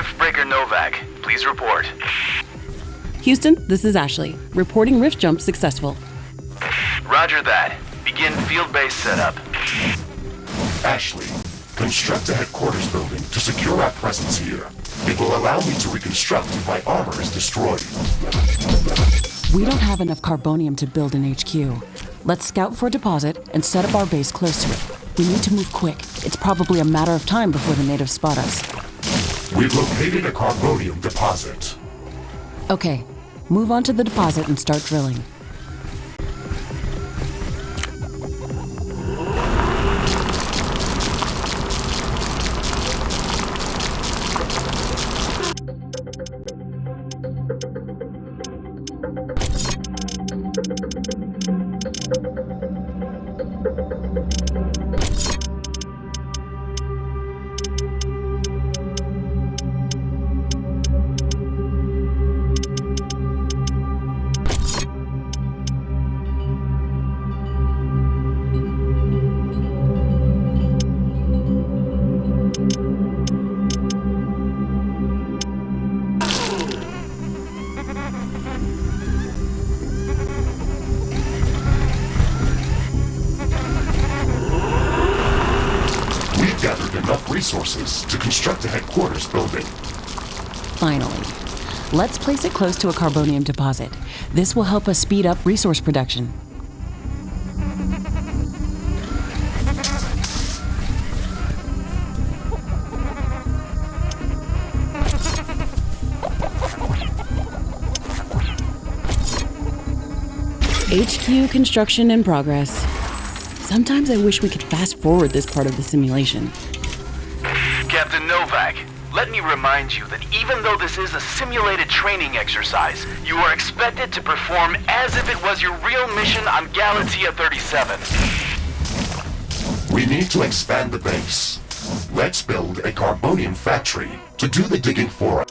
Riftbreaker Novak, please report. Houston, this is Ashley. Reporting rift jump successful. Roger that. Begin field-based setup. Ashley, construct a headquarters building to secure our presence here. It will allow me to reconstruct if my armor is destroyed. We don't have enough carbonium to build an HQ. Let's scout for a deposit and set up our base close to it. We need to move quick. It's probably a matter of time before the natives spot us. We've located a carbonium deposit. Okay, move on to the deposit and start drilling. Resources to construct a headquarters building. Finally. Let's place it close to a carbonium deposit. This will help us speed up resource production. HQ construction in progress. Sometimes I wish we could fast forward this part of the simulation. Captain Novak, let me remind you that even though this is a simulated training exercise, you are expected to perform as if it was your real mission on Galatea 37. We need to expand the base. Let's build a carbonium factory to do the digging for us.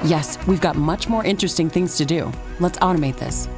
Yes, we've got much more interesting things to do. Let's automate this.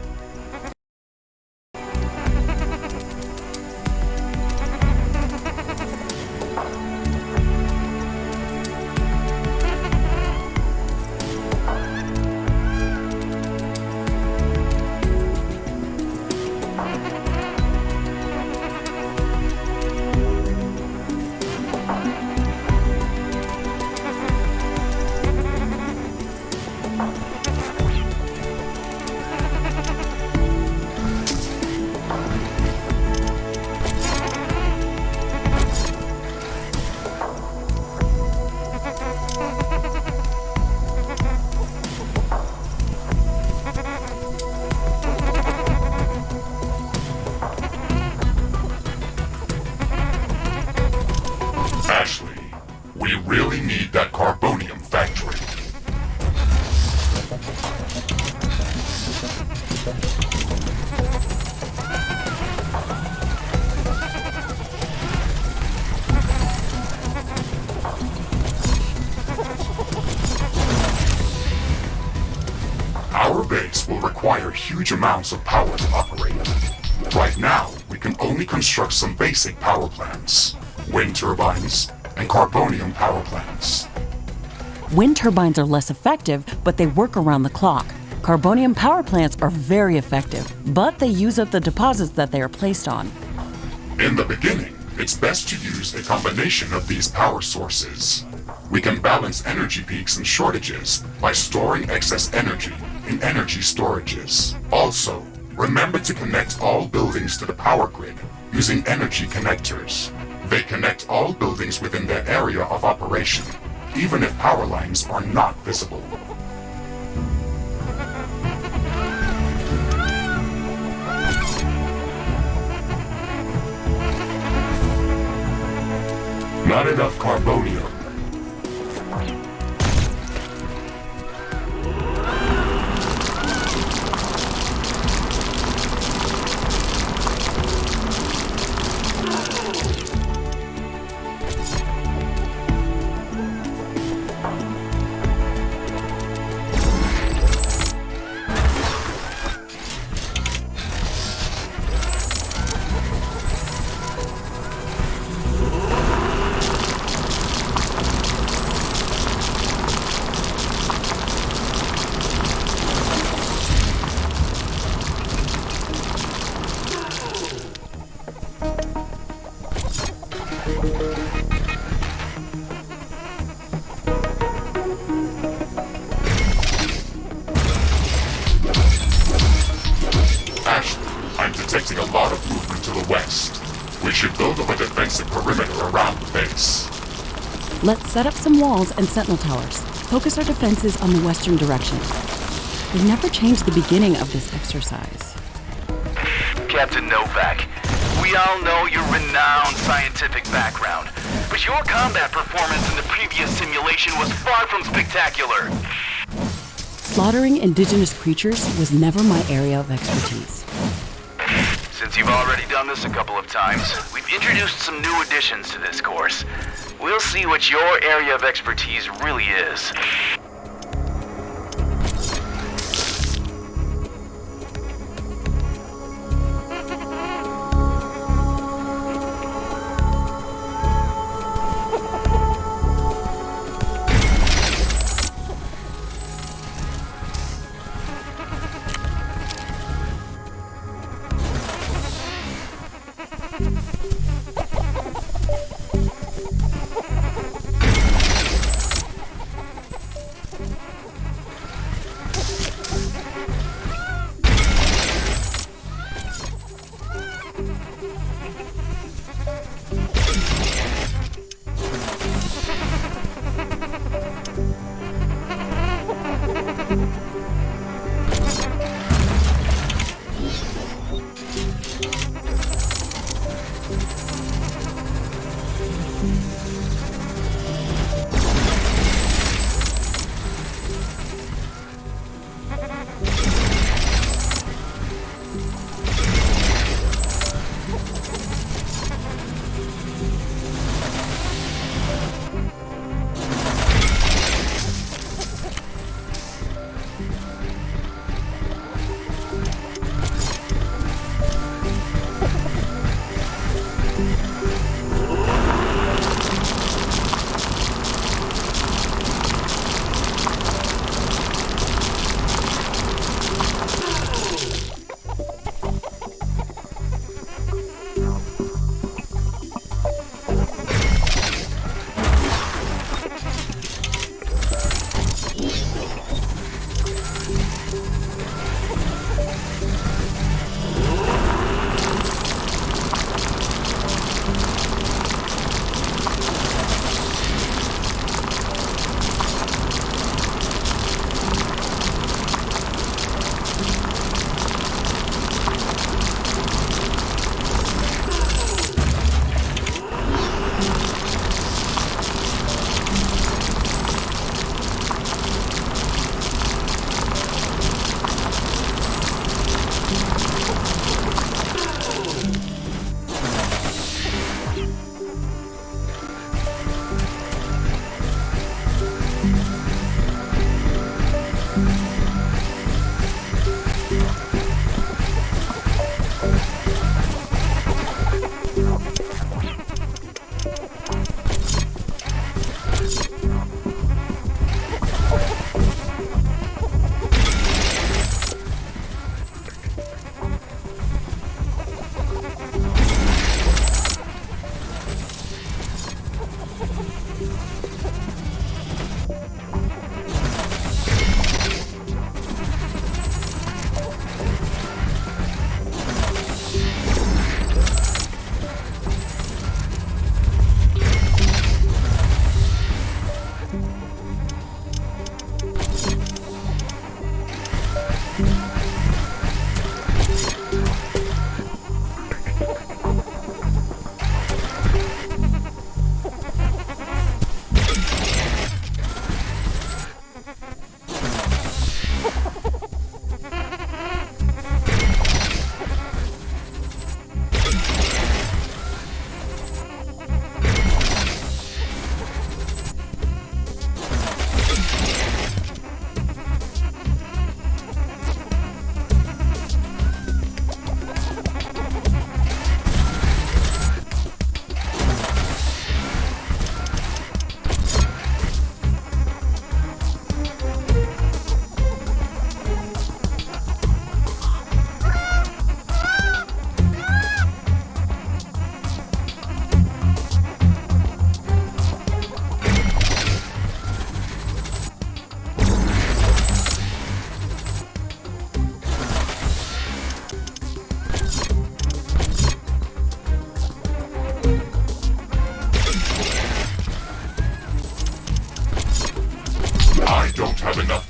We really need that carbonium factory. Our base will require huge amounts of power to operate. Right now, we can only construct some basic power plants, wind turbines, and carbonium power plants. Wind turbines are less effective, but they work around the clock. Carbonium power plants are very effective, but they use up the deposits that they are placed on. In the beginning, it's best to use a combination of these power sources. We can balance energy peaks and shortages by storing excess energy in energy storages. Also, remember to connect all buildings to the power grid using energy connectors. They connect all buildings within their area of operation, even if power lines are not visible. Not enough carbonium. Let's set up some walls and sentinel towers. Focus our defenses on the western direction. We never changed the beginning of this exercise. Captain Novak, we all know your renowned scientific background, but your combat performance in the previous simulation was far from spectacular. Slaughtering indigenous creatures was never my area of expertise. Since you've already done this a couple of times, we've introduced some new additions to this course. We'll see what your area of expertise really is.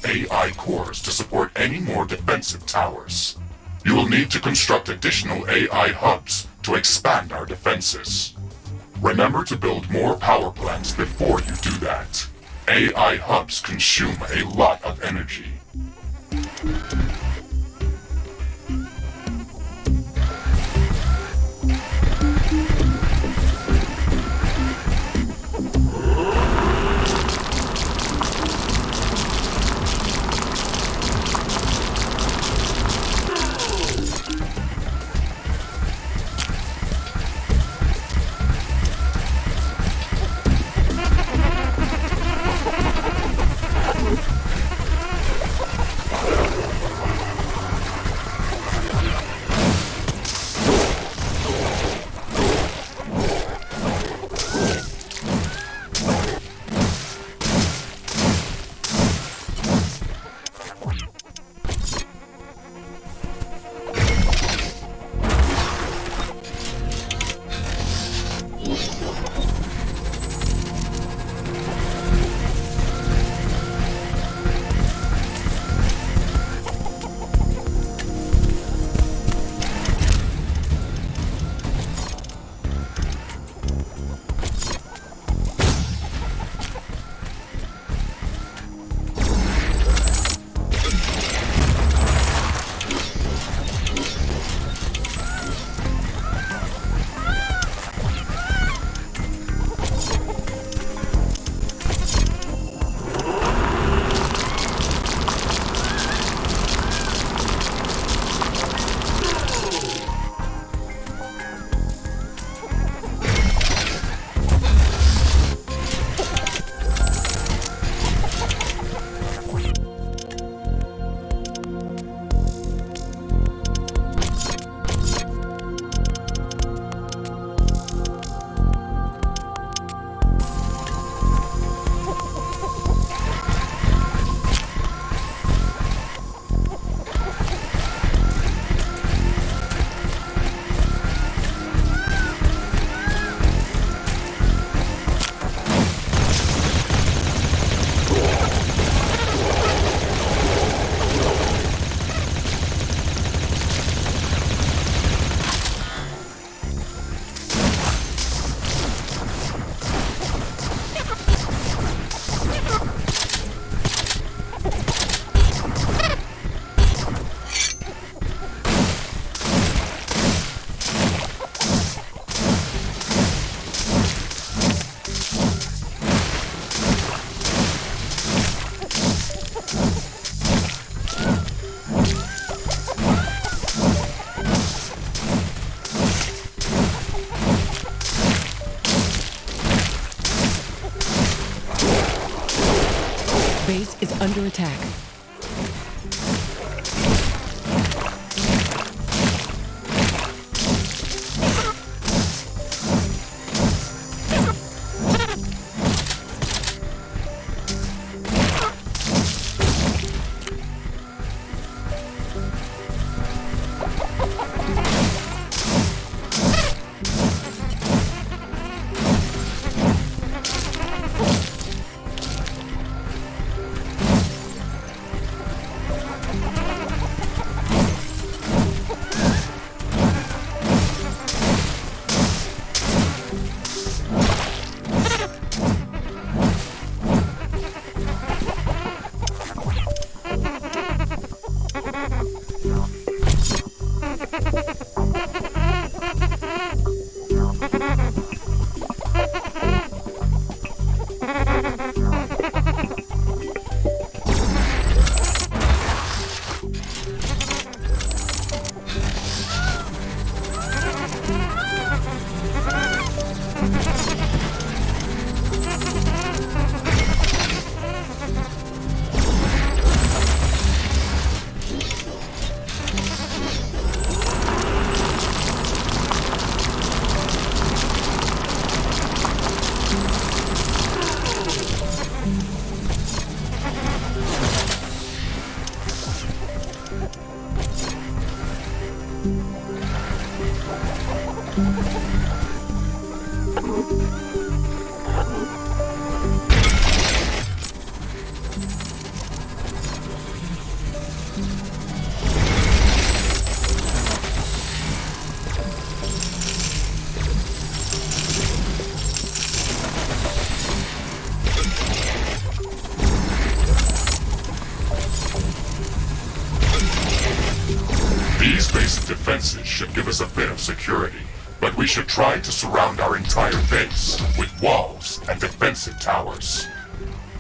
AI cores to support any more defensive towers. You will need to construct additional AI hubs to expand our defenses. Remember to build more power plants before you do that. AI hubs consume a lot of energy. Base is under attack. defenses should give us a bit of security, but we should try to surround our entire base with walls and defensive towers.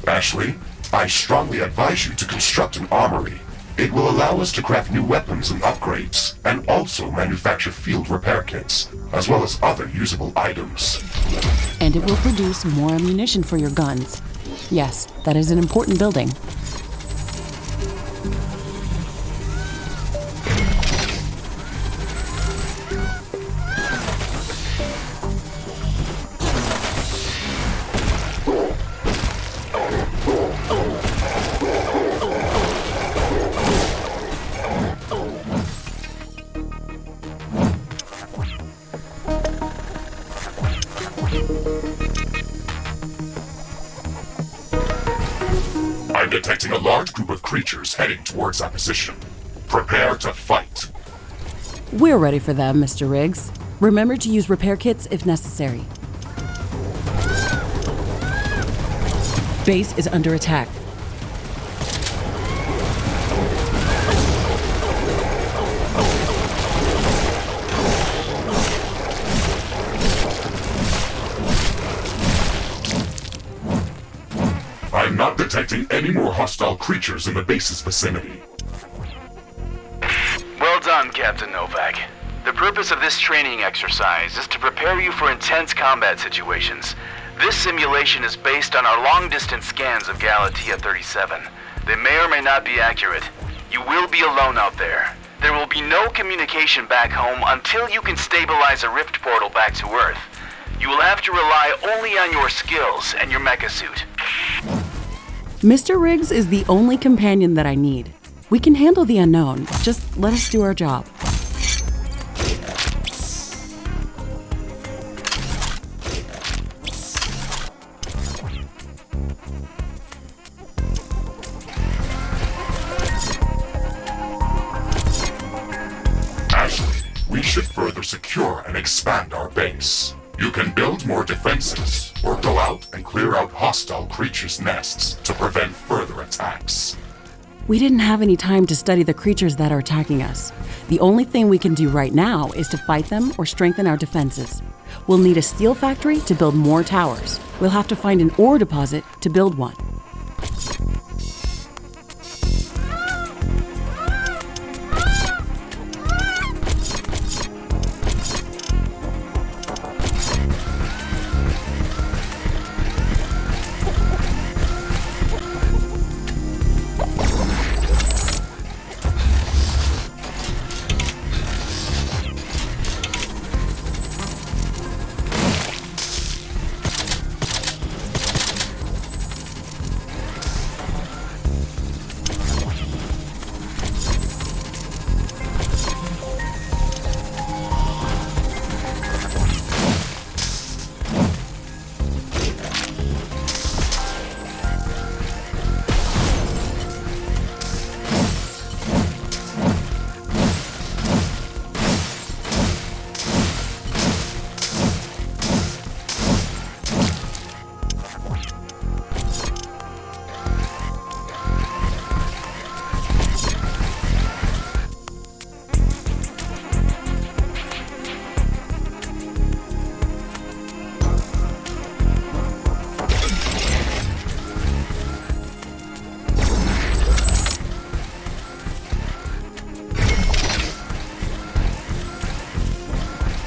Ashley, I strongly advise you to construct an armory. It will allow us to craft new weapons and upgrades, and also manufacture field repair kits, as well as other usable items. And it will produce more ammunition for your guns. Yes, that is an important building. I'm detecting a large group of creatures heading towards our position. Prepare to fight. We're ready for them, Mr. Riggs. Remember to use repair kits if necessary. Base is under attack. I'm not detecting any more hostile creatures in the base's vicinity. Well done, Captain Novak. The purpose of this training exercise is to prepare you for intense combat situations. This simulation is based on our long-distance scans of Galatea 37. They may or may not be accurate. You will be alone out there. There will be no communication back home until you can stabilize a rift portal back to Earth. You will have to rely only on your skills and your mecha suit. Mr. Riggs is the only companion that I need. We can handle the unknown. Just let us do our job. Ashley, we should further secure and expand our base. You can build more defenses, or go out and clear out hostile creatures' nests to prevent further attacks. We didn't have any time to study the creatures that are attacking us. The only thing we can do right now is to fight them or strengthen our defenses. We'll need a steel factory to build more towers. We'll have to find an ore deposit to build one.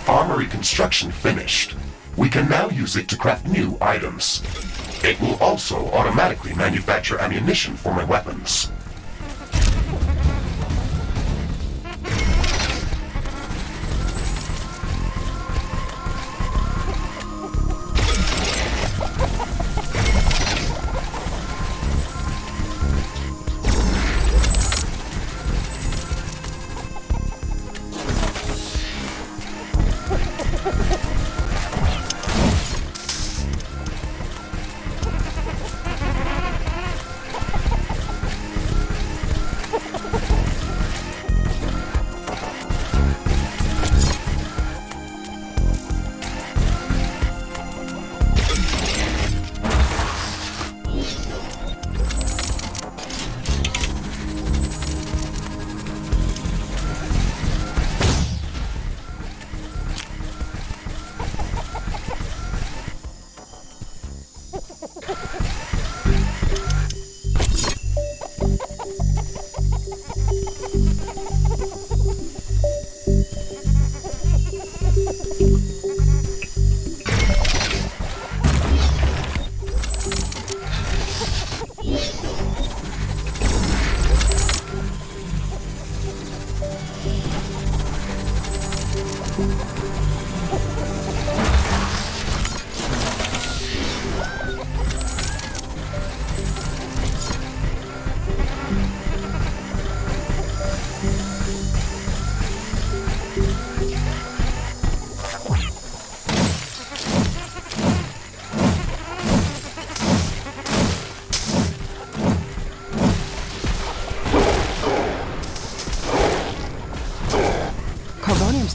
Armory construction finished. We can now use it to craft new items. It will also automatically manufacture ammunition for my weapons.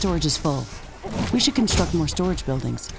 Storage is full. We should construct more storage buildings.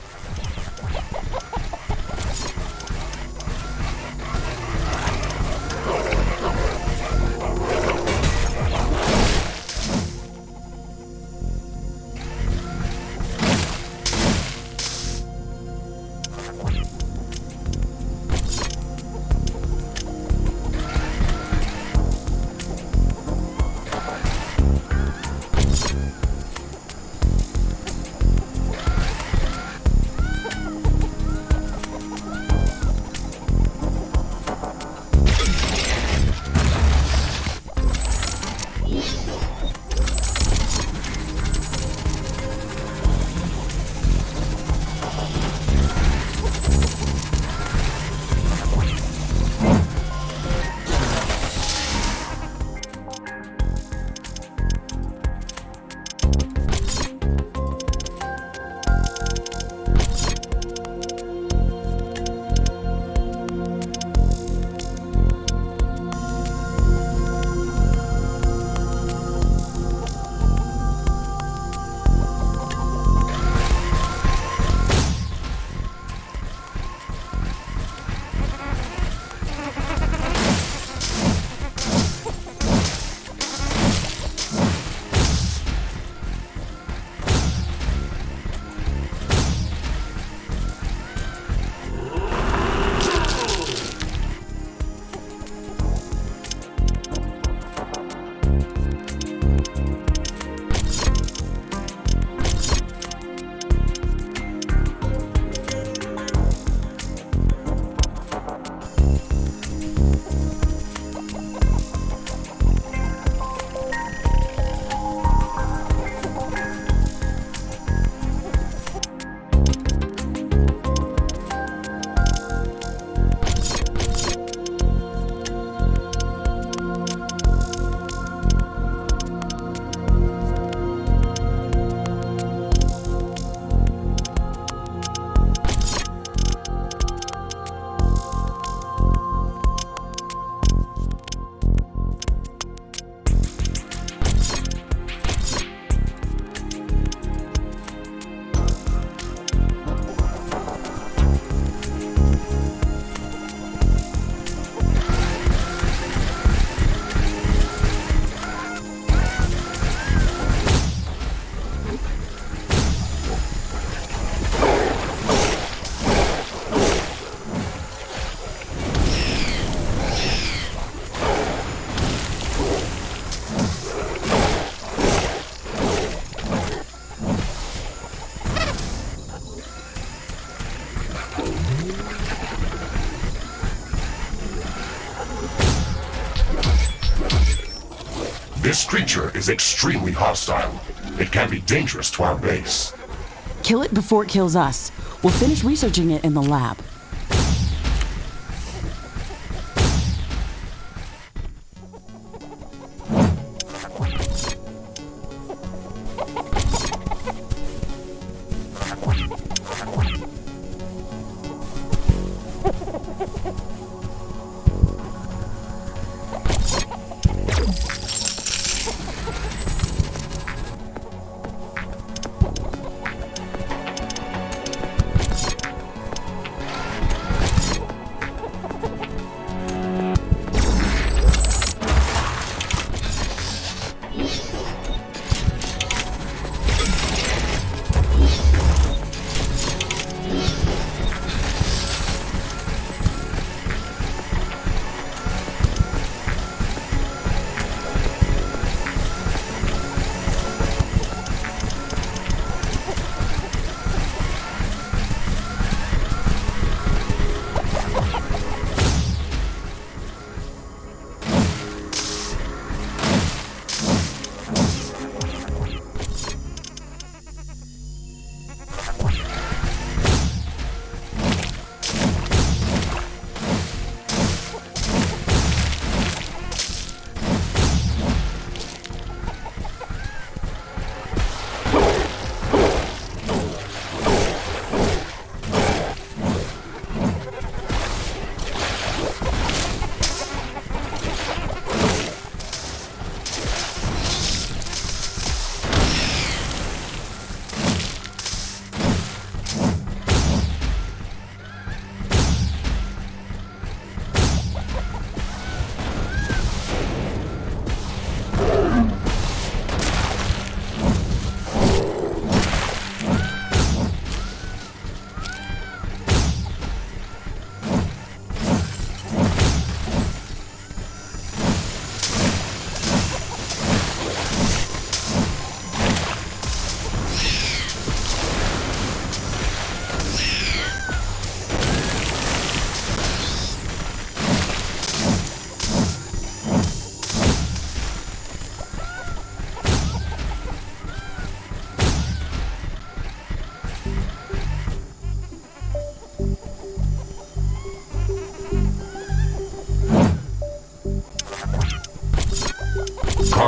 This creature is extremely hostile. It can be dangerous to our base. Kill it before it kills us. We'll finish researching it in the lab.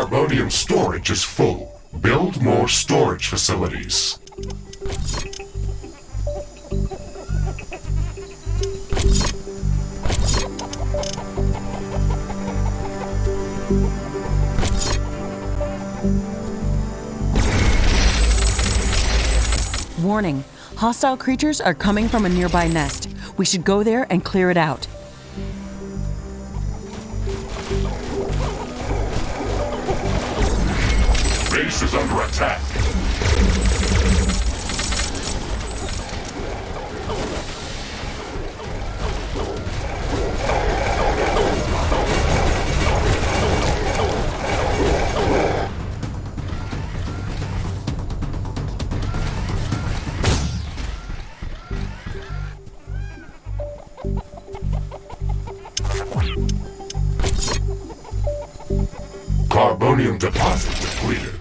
Carbonium storage is full. Build more storage facilities. Warning, hostile creatures are coming from a nearby nest. We should go there and clear it out. Base is under attack. Carbonium deposit depleted.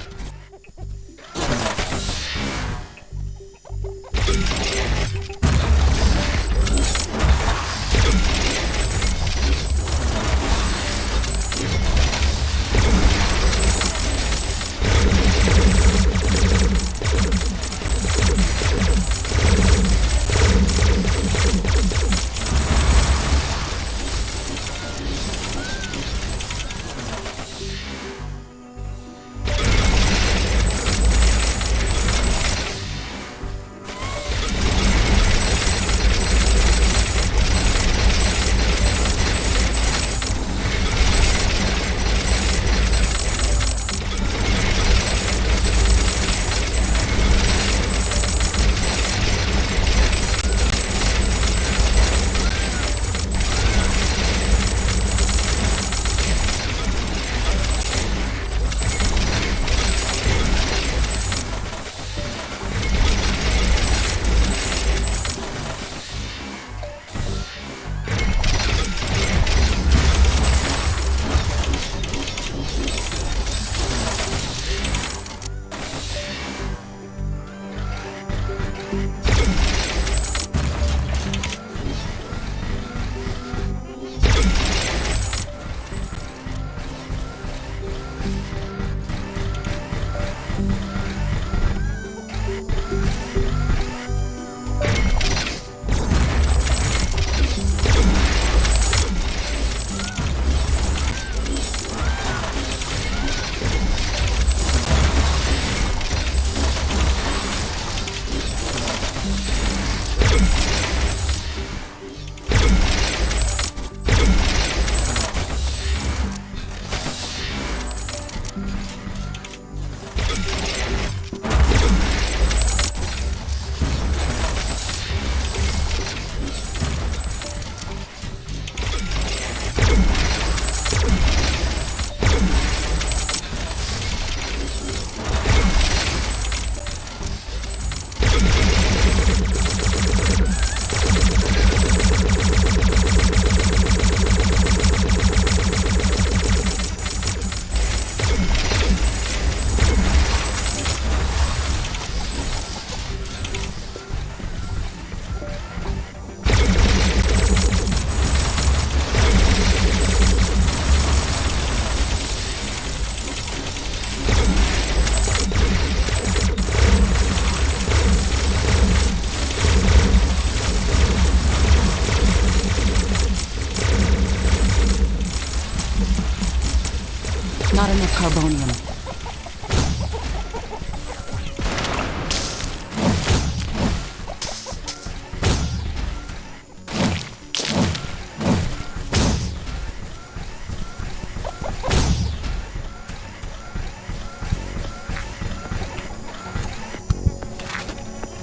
Not enough carbonium.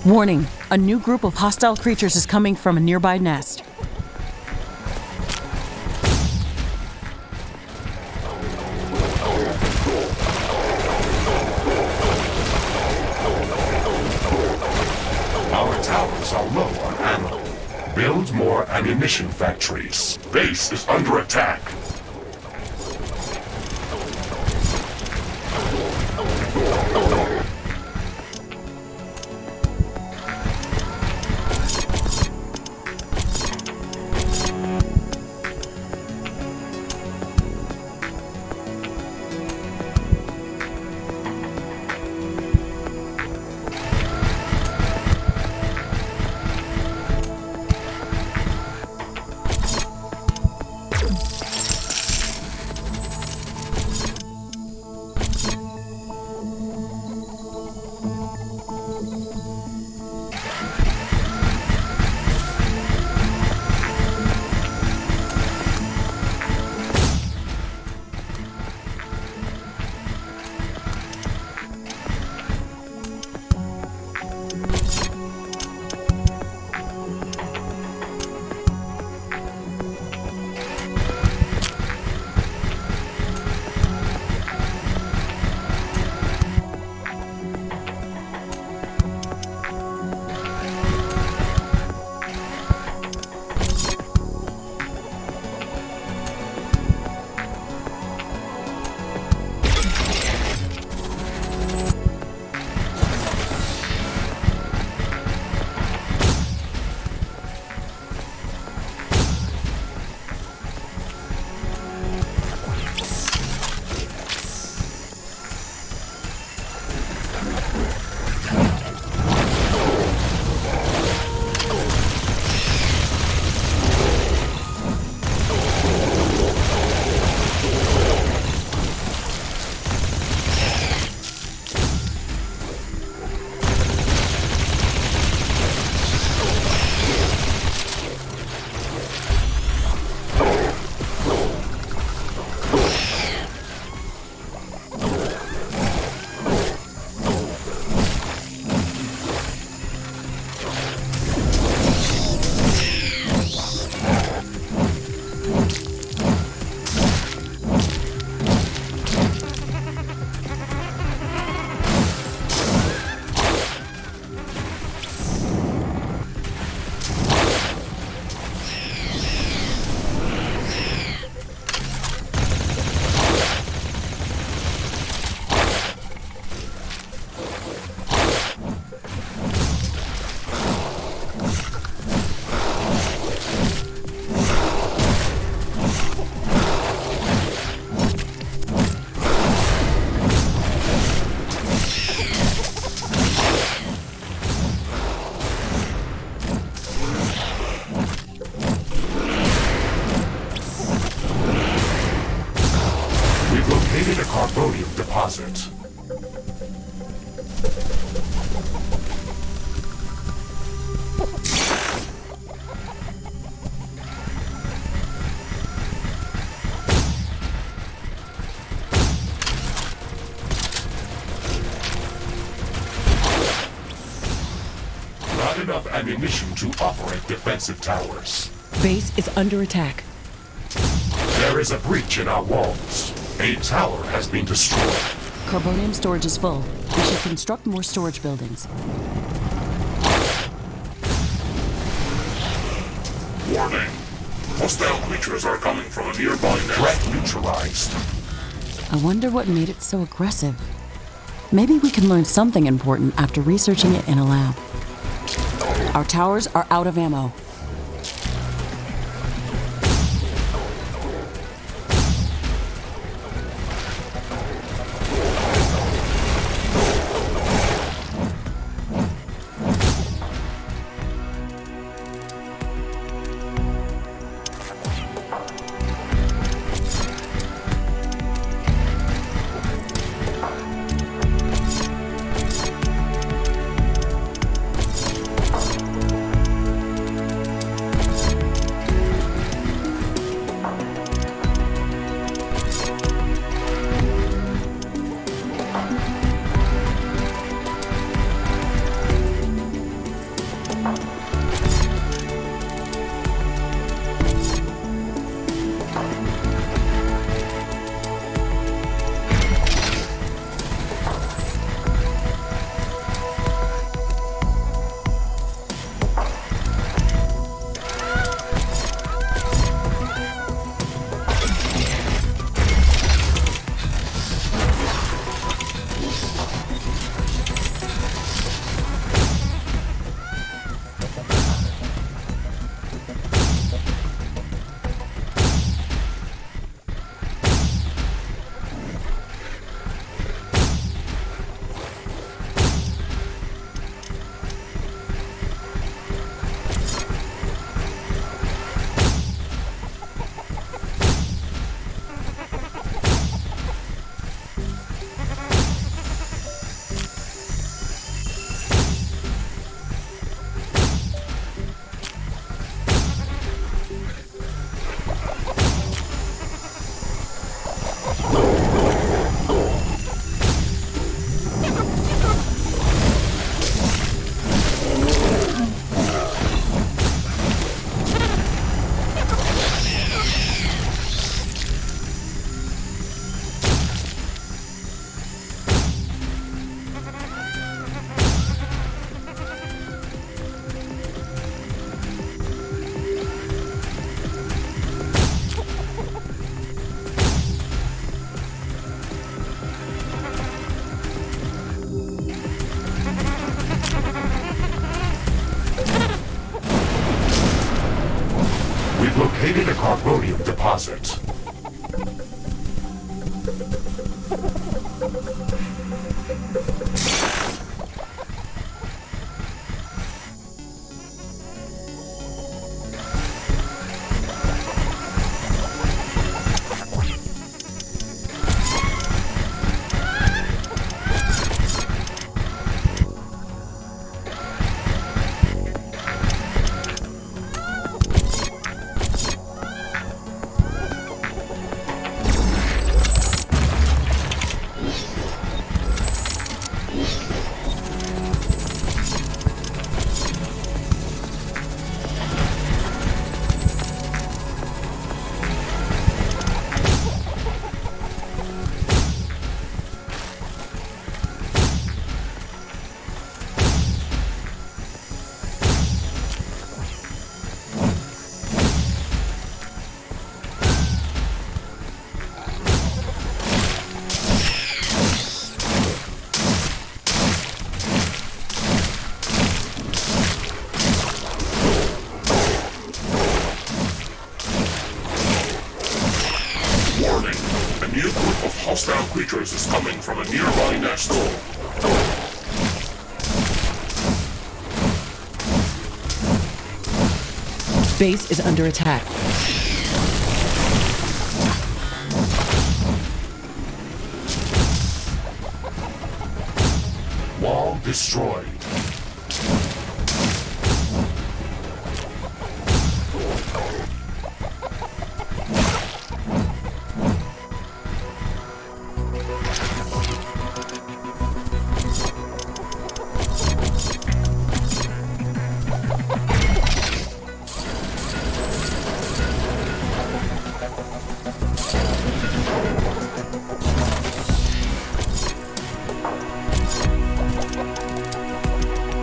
Warning, a new group of hostile creatures is coming from a nearby nest. Our towers are low on ammo. Build more ammunition factories. Base is under attack. deposit. Not enough ammunition to operate defensive towers. Base is under attack. There is a breach in our walls. A tower has been destroyed. Carbonium storage is full. We should construct more storage buildings. Warning. Hostile creatures are coming from a nearby nest. Threat neutralized. I wonder what made it so aggressive. Maybe we can learn something important after researching it in a lab. Our towers are out of ammo. a carbonium deposit. Hostile creatures is coming from a nearby nest. Base is under attack. Wall destroyed.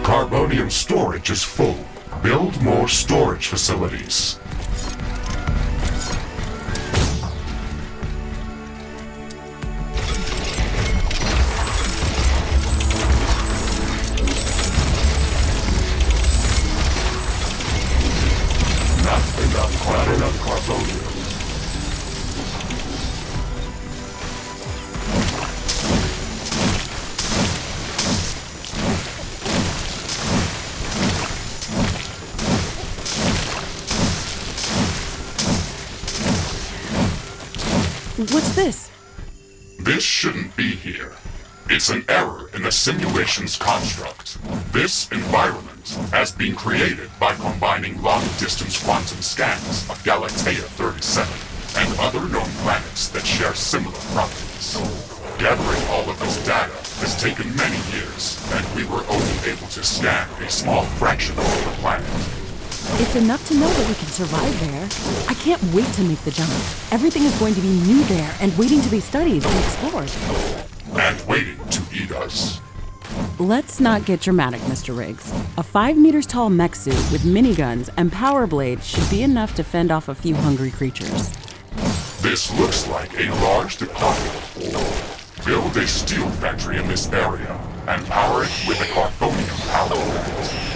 Carbonium storage is full. Build more storage facilities. Not enough carbonium. What's this? This shouldn't be here. It's an error in the simulation's construct. This environment has been created by combining long-distance quantum scans of Galatea 37 and other known planets that share similar properties. Gathering all of this data has taken many years, and we were only able to scan a small fraction of the planet. It's enough to know that we can survive there. I can't wait to make the jump. Everything is going to be new there and waiting to be studied and explored. And waiting to eat us. Let's not get dramatic, Mr. Riggs. A 5 meters tall mech suit with miniguns and power blades should be enough to fend off a few hungry creatures. This looks like a large deposit of ore. Build a steel factory in this area and power it with a carbonium power plant.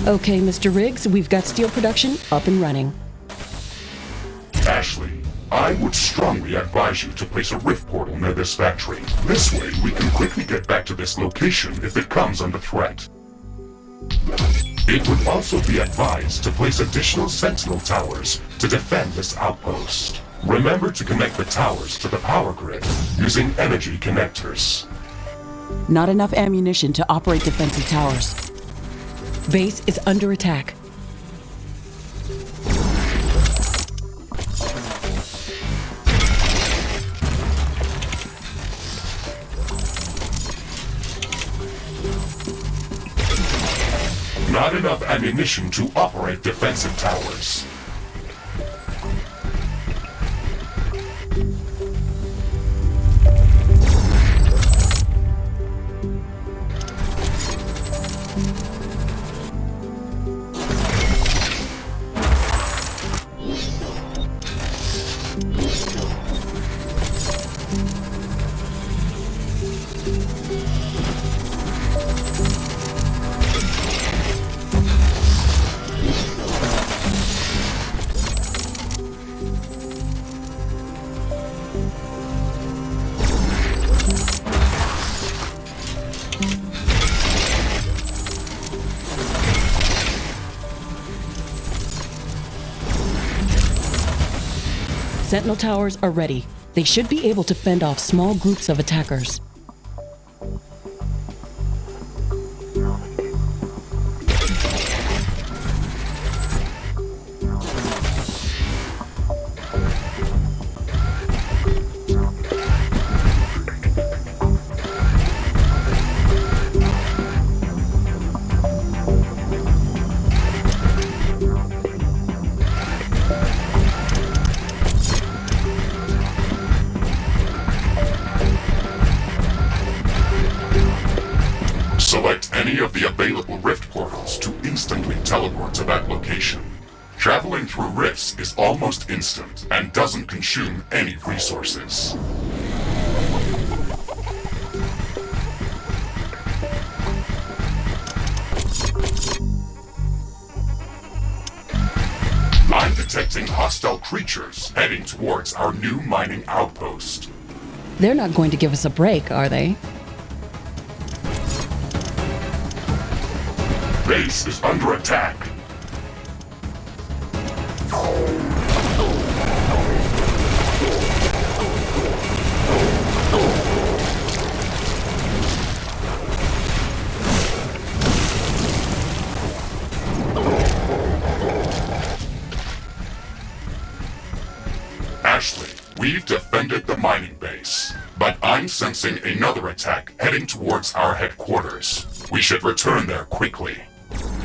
Okay, Mr. Riggs, we've got steel production up and running. Ashley, I would strongly advise you to place a rift portal near this factory. This way, we can quickly get back to this location if it comes under threat. It would also be advised to place additional sentinel towers to defend this outpost. Remember to connect the towers to the power grid using energy connectors. Not enough ammunition to operate defensive towers. Base is under attack. Not enough ammunition to operate defensive towers. Sentinel towers are ready. They should be able to fend off small groups of attackers. Select any of the available rift portals to instantly teleport to that location. Traveling through rifts is almost instant and doesn't consume any resources. I'm detecting hostile creatures heading towards our new mining outpost. They're not going to give us a break, are they? Base is under attack. Ashley, we've defended the mining base, but I'm sensing another attack heading towards our headquarters. We should return there quickly.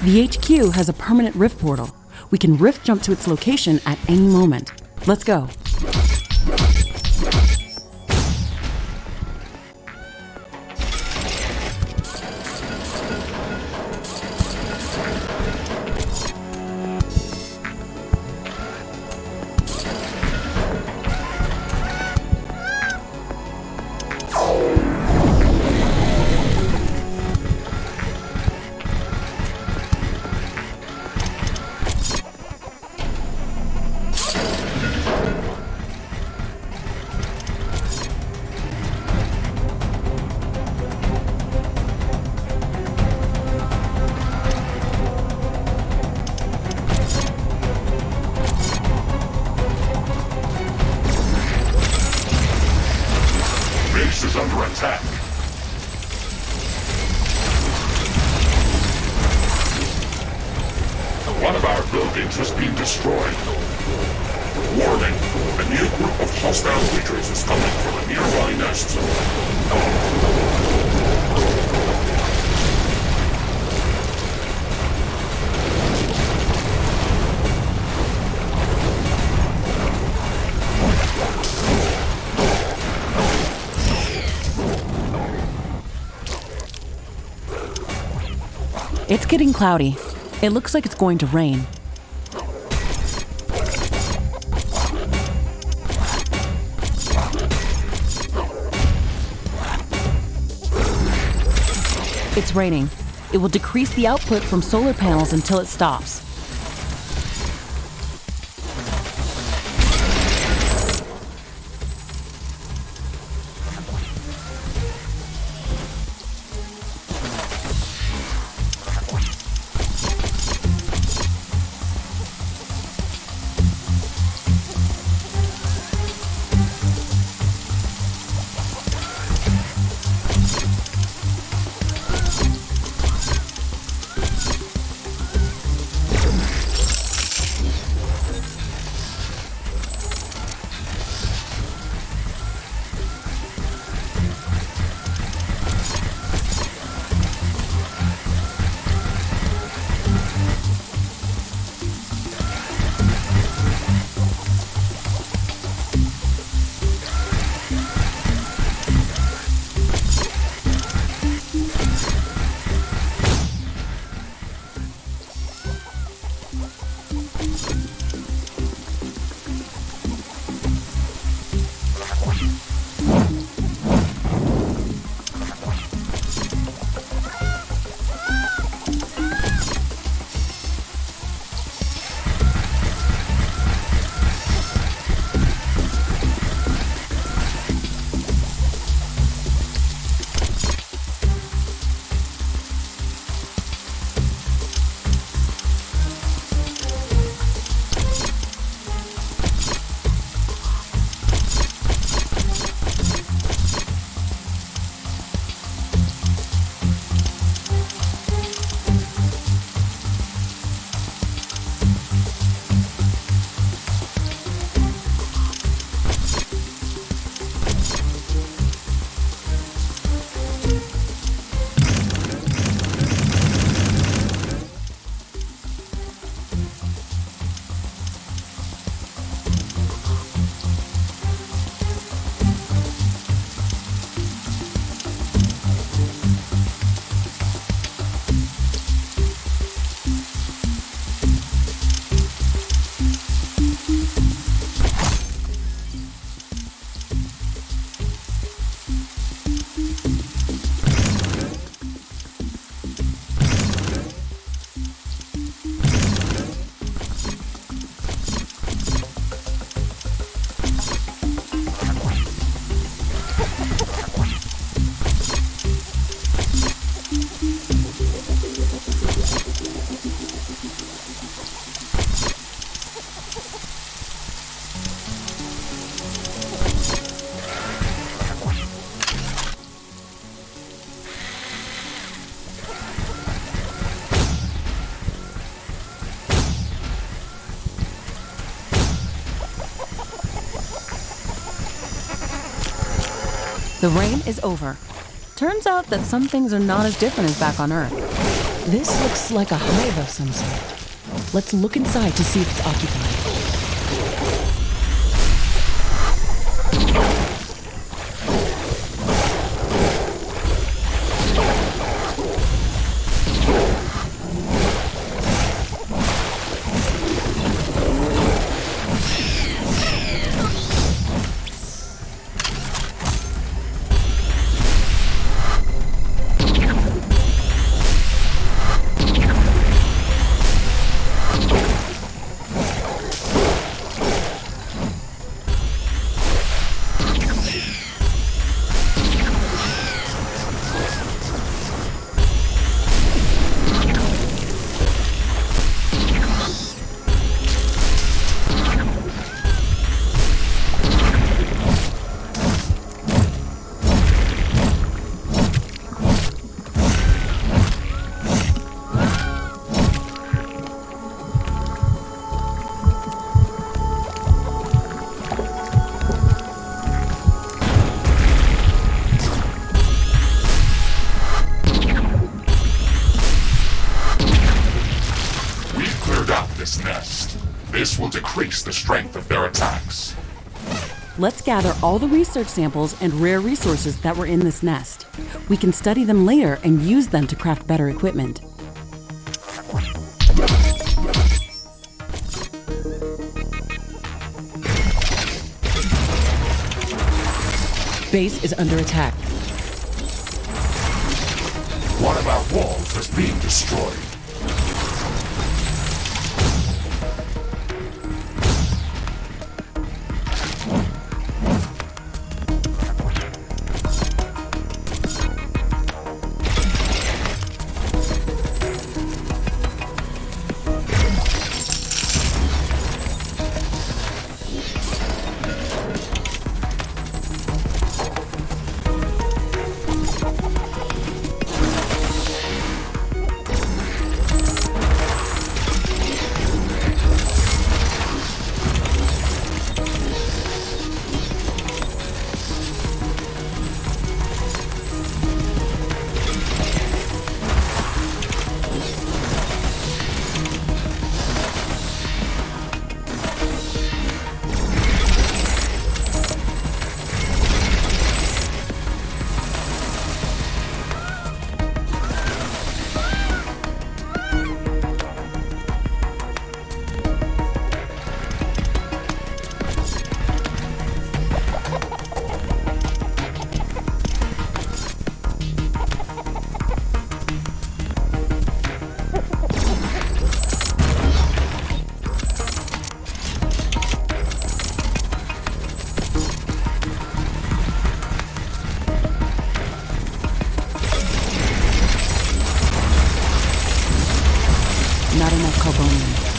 The HQ has a permanent rift portal. We can rift jump to its location at any moment. Let's go. Is under attack. One of our buildings has been destroyed. Warning, a new group of hostile creatures is coming from a nearby nest zone. It's getting cloudy. It looks like it's going to rain. It's raining. It will decrease the output from solar panels until it stops. The rain is over. Turns out that some things are not as different as back on Earth. This looks like a hive of some sort. Let's look inside to see if it's occupied. This will decrease the strength of their attacks. Let's gather all the research samples and rare resources that were in this nest. We can study them later and use them to craft better equipment. Base is under attack. What about walls as being destroyed. Not enough carbonium.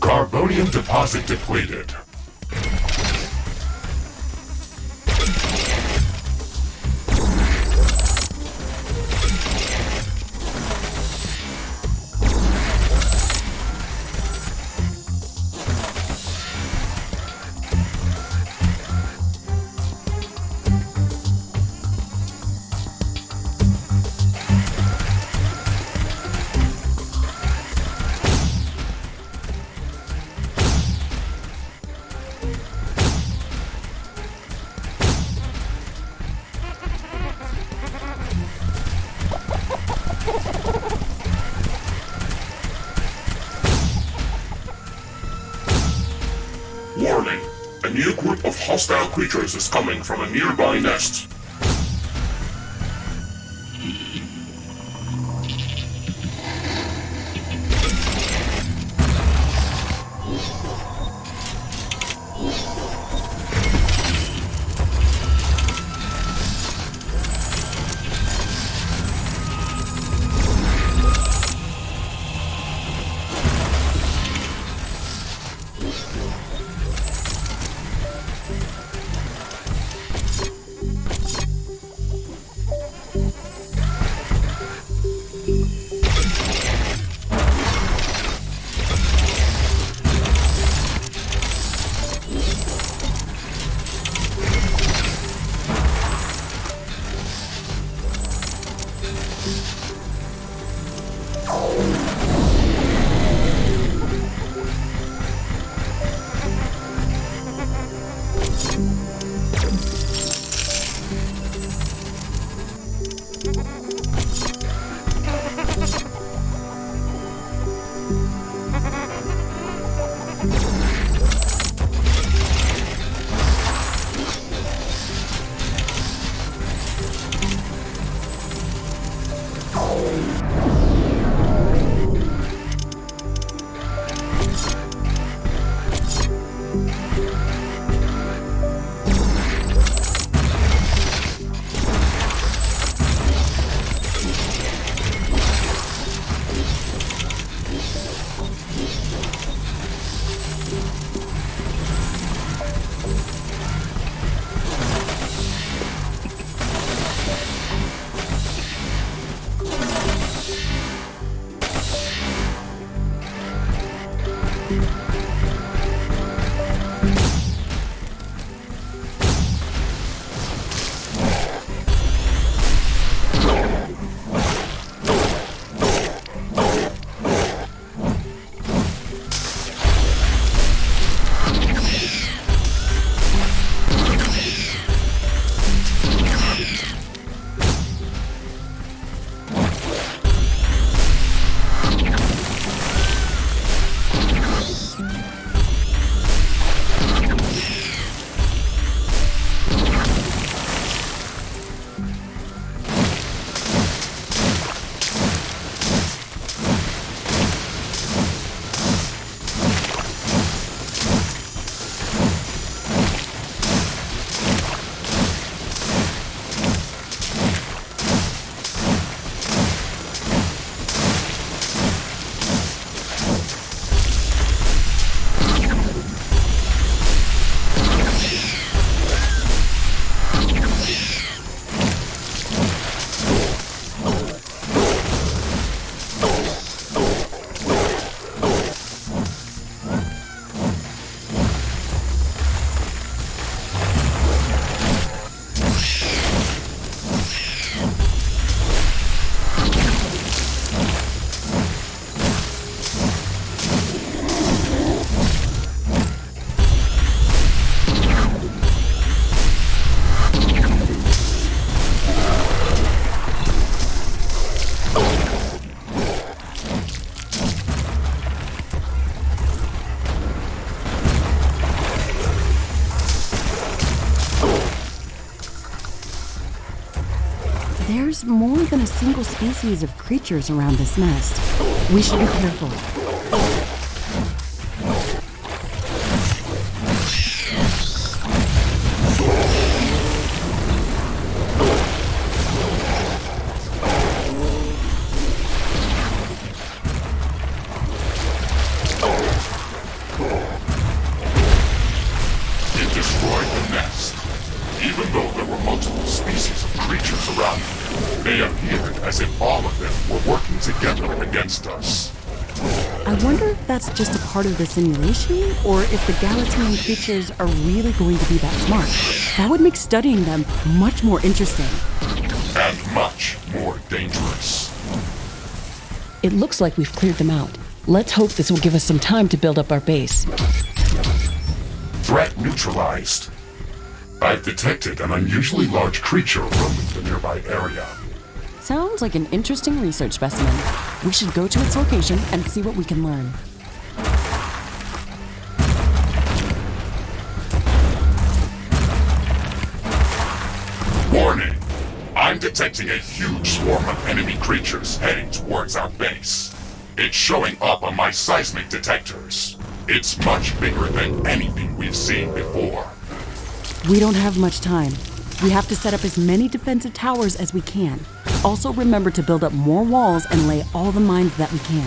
Carbonium deposit depleted. Warning! A new group of hostile creatures is coming from a nearby nest. There's more than a single species of creatures around this nest. We should be careful. It destroyed the nest. Even though there were multiple species of creatures around it, they appeared as if all of them were working together against us. I wonder if that's just a part of the simulation, or if the Galatian creatures are really going to be that smart. That would make studying them much more interesting. And much more dangerous. It looks like we've cleared them out. Let's hope this will give us some time to build up our base. Threat neutralized. I've detected an unusually large creature roaming the nearby area. Sounds like an interesting research specimen. We should go to its location and see what we can learn. Warning! I'm detecting a huge swarm of enemy creatures heading towards our base. It's showing up on my seismic detectors. It's much bigger than anything we've seen before. We don't have much time. We have to set up as many defensive towers as we can. Also remember to build up more walls and lay all the mines that we can.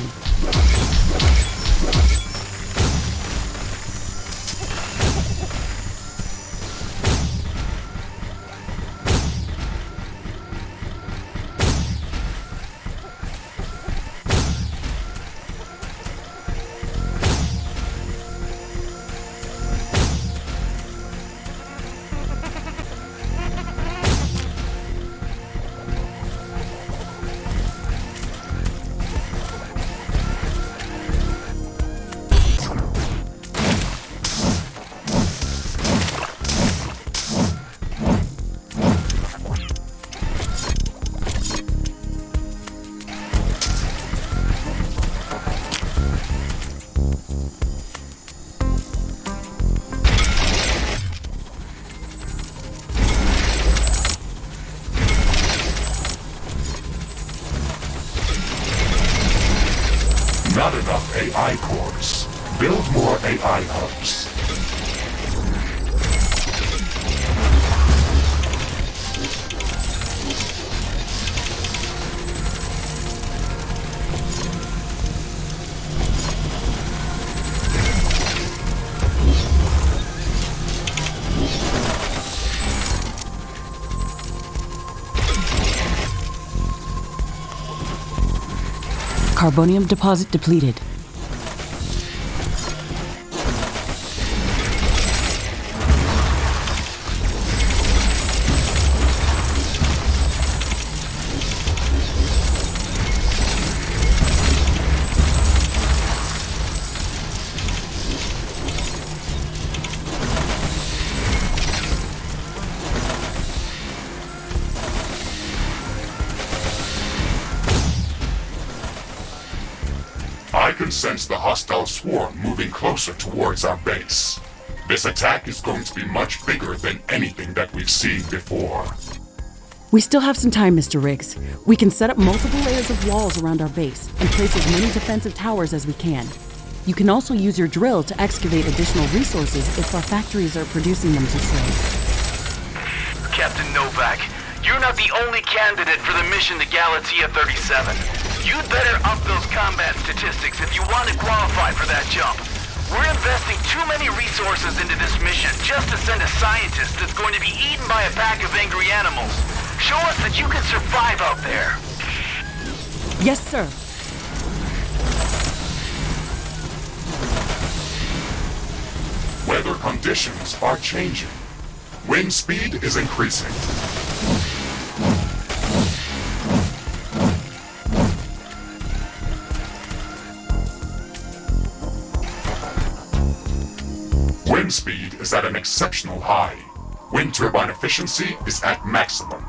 Not enough AI cores. Build more AI hubs. Carbonium deposit depleted. can sense the hostile swarm moving closer towards our base. This attack is going to be much bigger than anything that we've seen before. We still have some time, Mr. Riggs. We can set up multiple layers of walls around our base and place as many defensive towers as we can. You can also use your drill to excavate additional resources if our factories are producing them too slow. Captain Novak, you're not the only candidate for the mission to Galatea 37. You'd better up those combat statistics if you want to qualify for that jump. We're investing too many resources into this mission just to send a scientist that's going to be eaten by a pack of angry animals. Show us that you can survive out there. Yes, sir. Weather conditions are changing. Wind speed is increasing. Wind speed is at an exceptional high. Wind turbine efficiency is at maximum.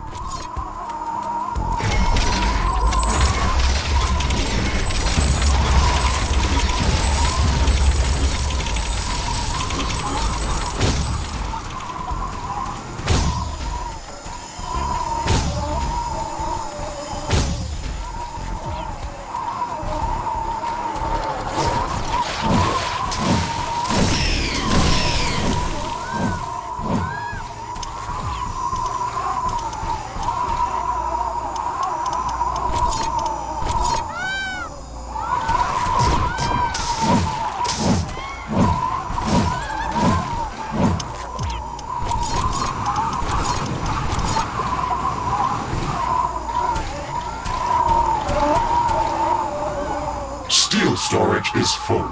Storage is full.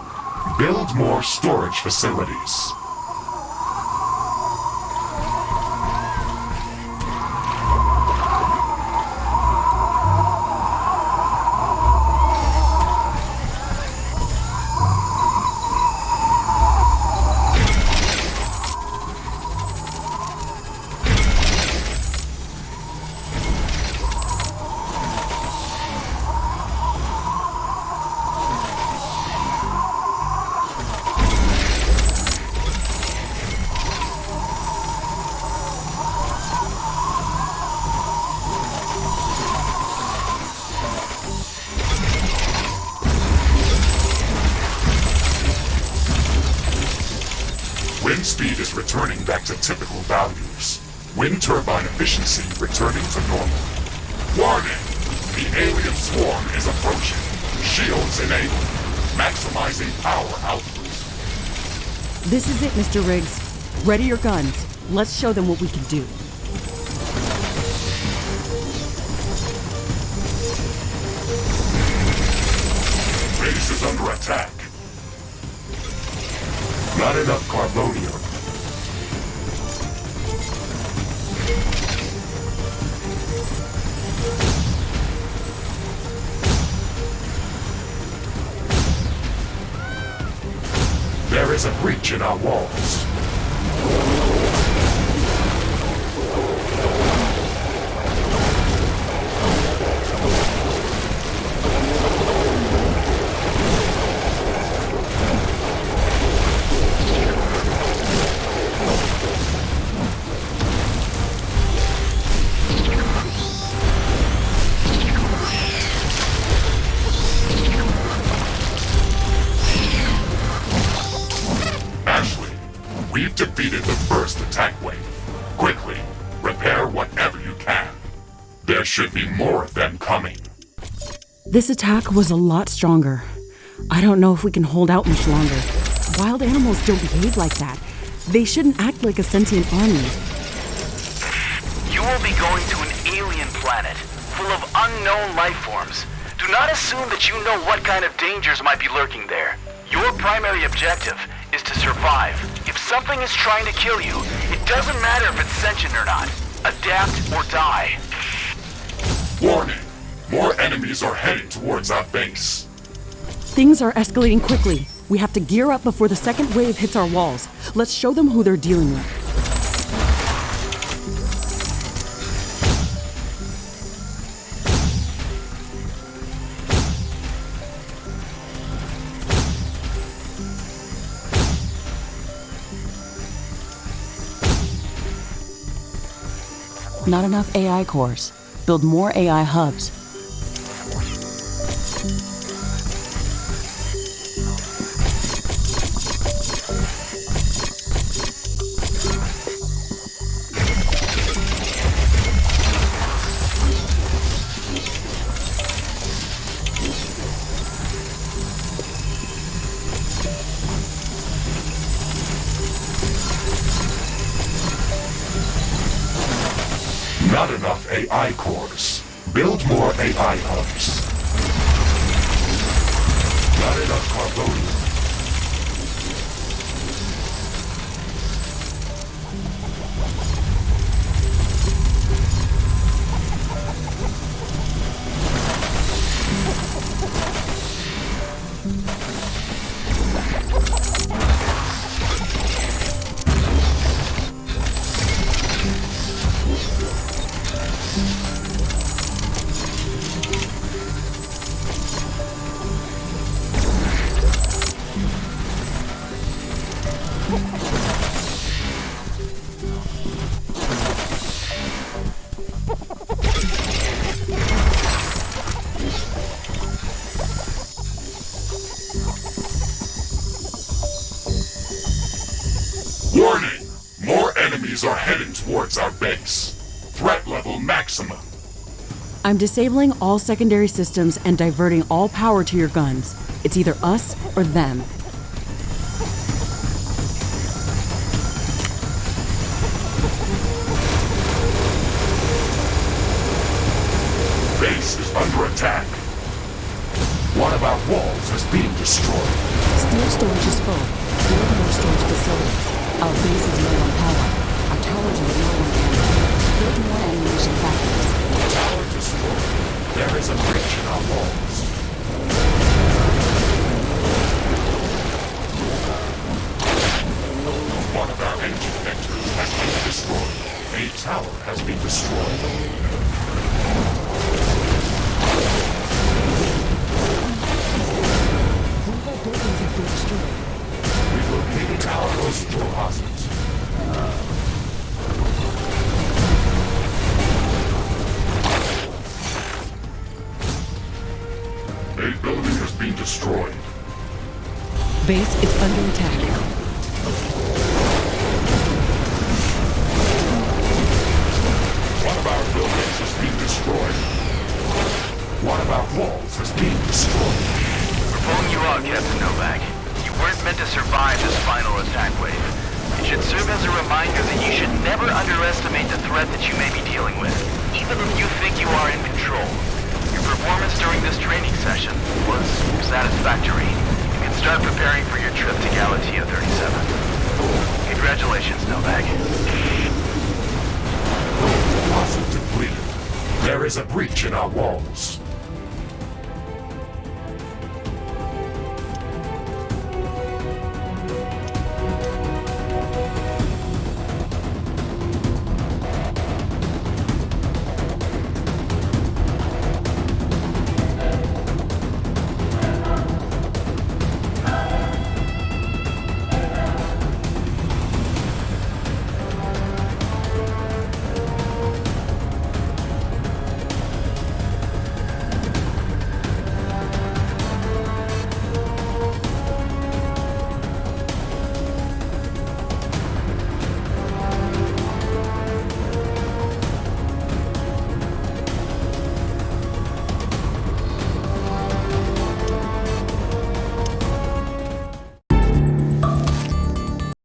Build more storage facilities. Wind speed is returning back to typical values. Wind turbine efficiency returning to normal. Warning! The alien swarm is approaching. Shields enabled. Maximizing power output. This is it, Mr. Riggs. Ready your guns. Let's show them what we can do. Base is under attack. Not enough carbonium. There is a breach in our walls. We've defeated the first attack wave. Quickly, repair whatever you can. There should be more of them coming. This attack was a lot stronger. I don't know if we can hold out much longer. Wild animals don't behave like that. They shouldn't act like a sentient army. You will be going to an alien planet full of unknown life forms. Do not assume that you know what kind of dangers might be lurking there. Your primary objective is to survive. If something is trying to kill you, it doesn't matter if it's sentient or not. Adapt or die. Warning! More enemies are heading towards our base. Things are escalating quickly. We have to gear up before the second wave hits our walls. Let's show them who they're dealing with. Not enough AI cores. Build more AI hubs. Not enough AI cores. Build more AI hubs. Not enough carbonium. Warning! More enemies are heading towards our base. Threat level maximum. I'm disabling all secondary systems and diverting all power to your guns. It's either us or them. Base is under attack. One of our walls is being destroyed. Steel storage is full. Build more storage facilities. Our base is low on power. Our towers are low on ammo. Build more ammunition factories. Tower destroyed. There is a breach in our walls. One of our engine vectors has been destroyed. A tower has been destroyed. Buildings have been destroyed. We've located our host deposit. A building has been destroyed. Base is under attack. One of our buildings has been destroyed. One of our walls has been destroyed. We're pulling you out, Captain Novak. You weren't meant to survive this final attack wave. It should serve as a reminder that you should never underestimate the threat that you may be dealing with, even if you think you are in control. Your performance during this training session was satisfactory. You can start preparing for your trip to Galatea 37. Congratulations, Novak. Deposit depleted. There is a breach in our walls.